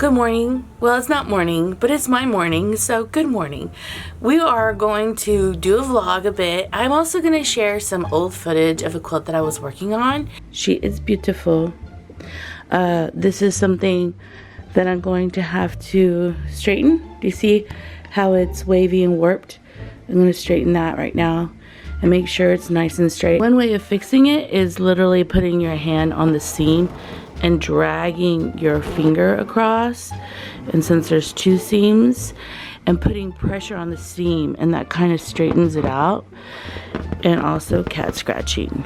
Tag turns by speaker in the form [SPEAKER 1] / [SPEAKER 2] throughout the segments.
[SPEAKER 1] Good morning. Well, it's not morning, but it's my morning, so good morning. We are going to do a vlog a bit. I'm also going to share some old footage of a quilt that I was working on. She is beautiful. This is something that I'm going to have to straighten. Do you see how it's wavy and warped? I'm going to straighten that right now and make sure it's nice and straight. One way of fixing it is literally putting your hand on the seam and dragging your finger across, and since there's two seams, and putting pressure on the seam, and that kind of straightens it out. And also cat scratching.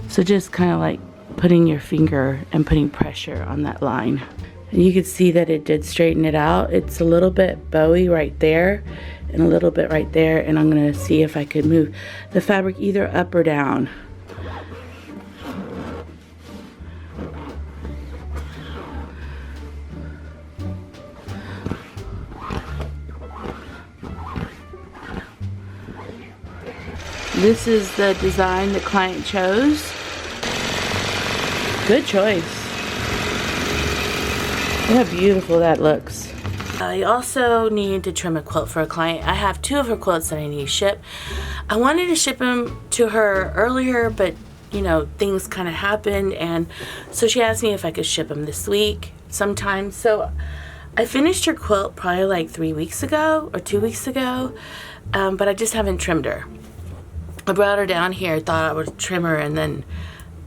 [SPEAKER 1] So just kind of like putting your finger and putting pressure on that line. And you can see that it did straighten it out. It's a little bit bowy right there and a little bit right there, and I'm gonna see if I could move the fabric either up or down. This is the design the client chose. Good choice. Look how beautiful that looks. I also need to trim a quilt for a client. I have two of her quilts that I need to ship. I wanted to ship them to her earlier, but you know, things kind of happened, and so she asked me if I could ship them this week sometime. So I finished her quilt probably like 3 weeks ago or 2 weeks ago, but I just haven't trimmed her. I brought her down here, thought I would trim her, and then,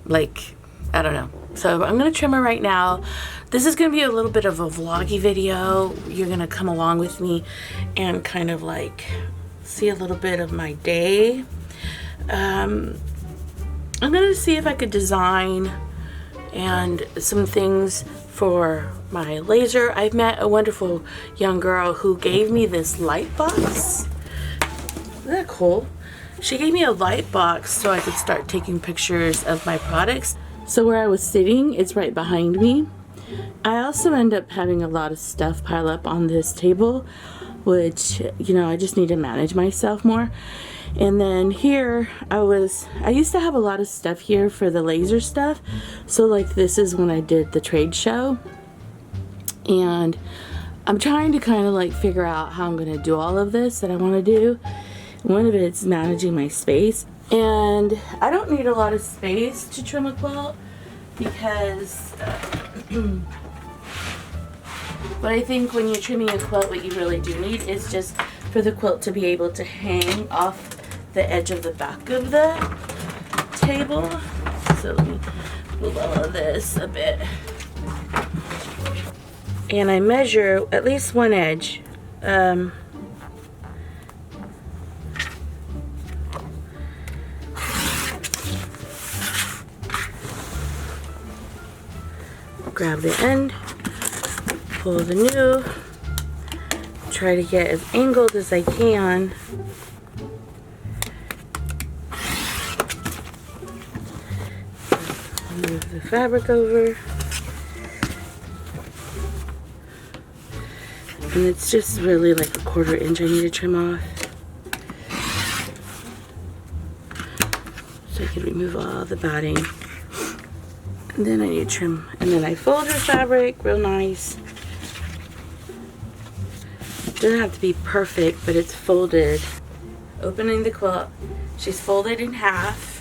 [SPEAKER 1] like, I don't know. So I'm going to trim her right now. This is going to be a little bit of a vloggy video. You're going to come along with me and kind of like see a little bit of my day. I'm going to see if I could design and some things for my laser. I've met a wonderful young girl who gave me this light box. Isn't that cool? She gave me a light box so I could start taking pictures of my products. So where I was sitting, it's right behind me. I also end up having a lot of stuff pile up on this table, which, you know, I just need to manage myself more. And then here, I used to have a lot of stuff here for the laser stuff. So like this is when I did the trade show. And I'm trying to kind of like figure out how I'm going to do all of this that I want to do. One of it's managing my space, and I don't need a lot of space to trim a quilt because what I think when you're trimming a quilt, what you really do need is just for the quilt to be able to hang off the edge of the back of the table. So let me move all of this a bit. And I measure at least one edge. Grab the end, pull the new, try to get as angled as I can. Move the fabric over. And it's just really like a 1/4 inch I need to trim off. So I can remove all the batting. And then I need to trim, and then I fold her fabric real nice. It doesn't have to be perfect, but it's folded. Opening the quilt, she's folded in half.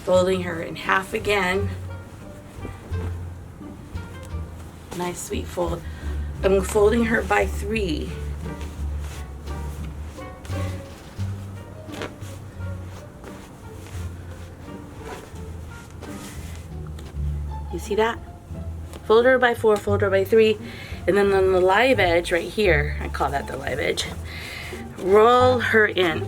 [SPEAKER 1] Folding her in half again. Nice sweet fold. I'm folding her by 3. You see that? Fold her by 4, fold her by 3, and then on the live edge right here, I call that the live edge, roll her in.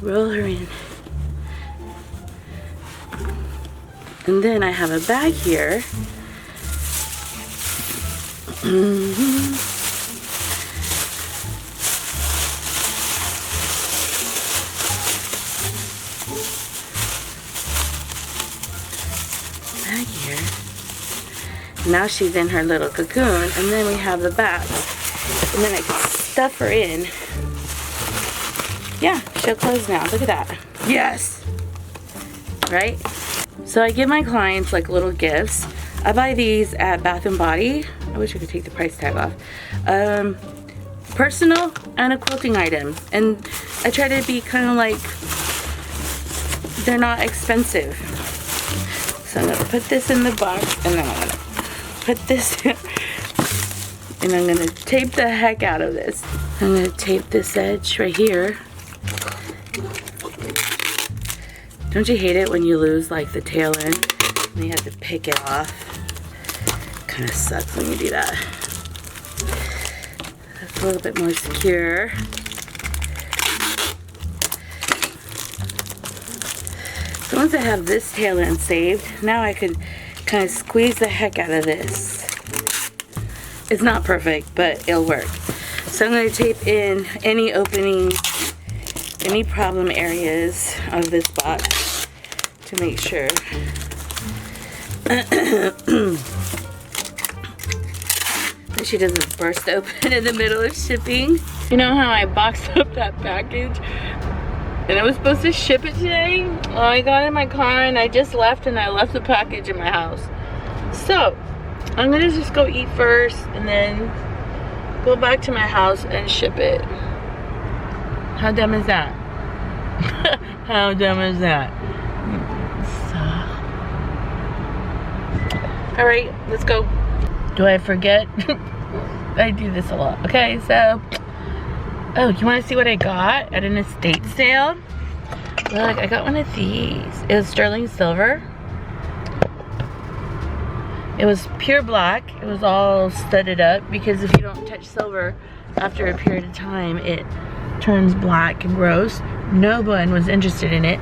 [SPEAKER 1] Roll her in. And then I have a bag here. Bag here. Now she's in her little cocoon, and then we have the back. And then I can stuff her in. yeah, she'll close now. Look at that. Yes. Right? So I give my clients like little gifts. I buy these at Bath & Body. I wish I could take the price tag off. Personal and a quilting item. And I try to be kind of like, they're not expensive. So I'm gonna put this in the box and then I'm gonna put this in. And I'm gonna tape the heck out of this. I'm gonna tape this edge right here. Don't you hate it when you lose like the tail end and you have to pick it off? Kind of sucks when you do that. That's a little bit more secure. So once I have this tail end saved, now I can kind of squeeze the heck out of this. It's not perfect, but it'll work. So I'm going to tape in any openings, any problem areas of this box to make sure. That she doesn't burst open in the middle of shipping. You know how I boxed up that package and I was supposed to ship it today? Well, I got in my car and I just left and I left the package in my house. So I'm gonna just go eat first and then go back to my house and ship it. How dumb is that? How dumb is that? So. All right, let's go. Do I forget? I do this a lot. Okay, so, oh, you want to see what I got at an estate sale? Look, I got one of these. It was sterling silver. It was pure black. It was all studded up because if you don't touch silver after a period of time, it turns black and gross. No one was interested in it,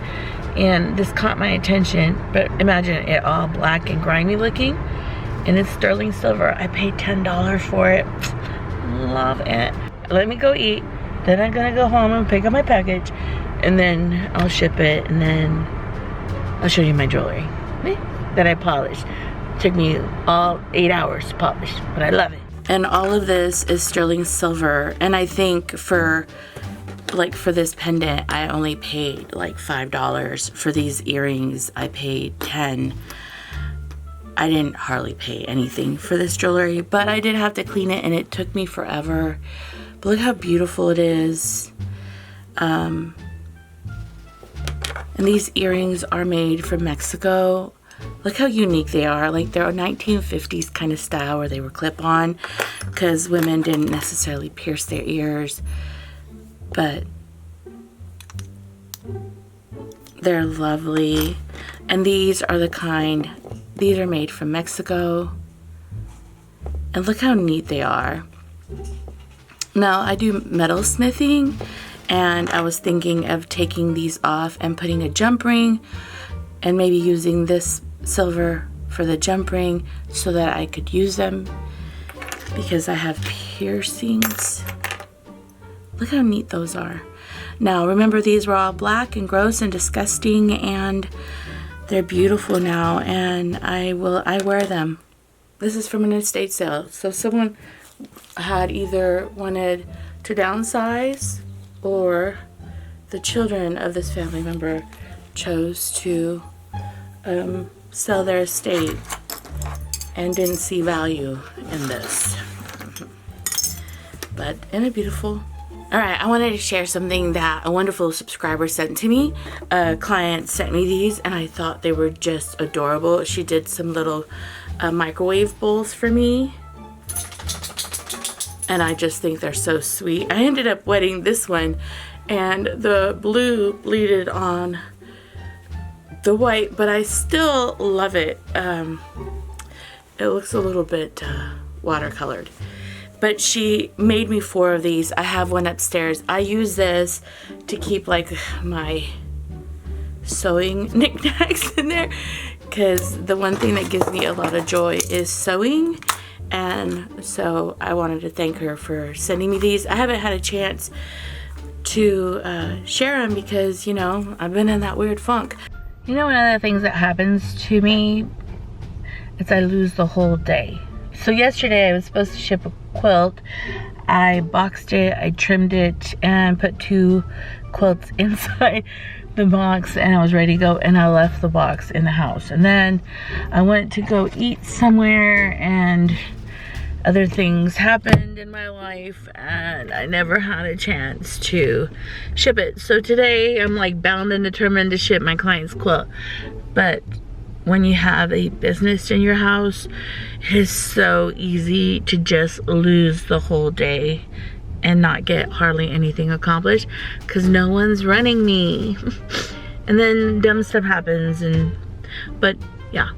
[SPEAKER 1] and this caught my attention. But imagine it all black and grimy looking. And it's sterling silver. I paid $10 for it. Love it. Let me go eat. Then I'm gonna go home and pick up my package. And then I'll ship it. And then I'll show you my jewelry that I polished. It took me all 8 hours to polish, but I love it. And all of this is sterling silver. And I think for this pendant, I only paid like $5. For these earrings, I paid $10. I didn't hardly pay anything for this jewelry, but I did have to clean it and it took me forever. But look how beautiful it is. And these earrings are made from Mexico. Look how unique they are. Like they're a 1950s kind of style where they were clip-on because women didn't necessarily pierce their ears. But they're lovely. And these are the kind... These are made from Mexico. And look how neat they are. Now, I do metal smithing, and I was thinking of taking these off and putting a jump ring, and maybe using this silver for the jump ring so that I could use them because I have piercings. Look how neat those are. Now, remember, these were all black and gross and disgusting, and they're beautiful now, and I wear them. This is from an estate sale. So someone had either wanted to downsize, or the children of this family member chose to sell their estate and didn't see value in this. But isn't it beautiful? Alright, I wanted to share something that a wonderful subscriber sent to me. A client sent me these and I thought they were just adorable. She did some little microwave bowls for me. And I just think they're so sweet. I ended up wetting this one and the blue bleeded on the white, but I still love it. It looks a little bit watercolored. But she made me 4 of these. I have one upstairs. I use this to keep like my sewing knickknacks in there, because the one thing that gives me a lot of joy is sewing. And so I wanted to thank her for sending me these. I haven't had a chance to share them because, you know, I've been in that weird funk. You know, one of the things that happens to me is I lose the whole day. So yesterday I was supposed to ship a quilt. I boxed it, I trimmed it, and put 2 quilts inside the box and I was ready to go, and I left the box in the house. And then I went to go eat somewhere and other things happened in my life and I never had a chance to ship it. So today I'm like bound and determined to ship my client's quilt. But when you have a business in your house, it is so easy to just lose the whole day and not get hardly anything accomplished because no one's running me. And then dumb stuff happens, but yeah.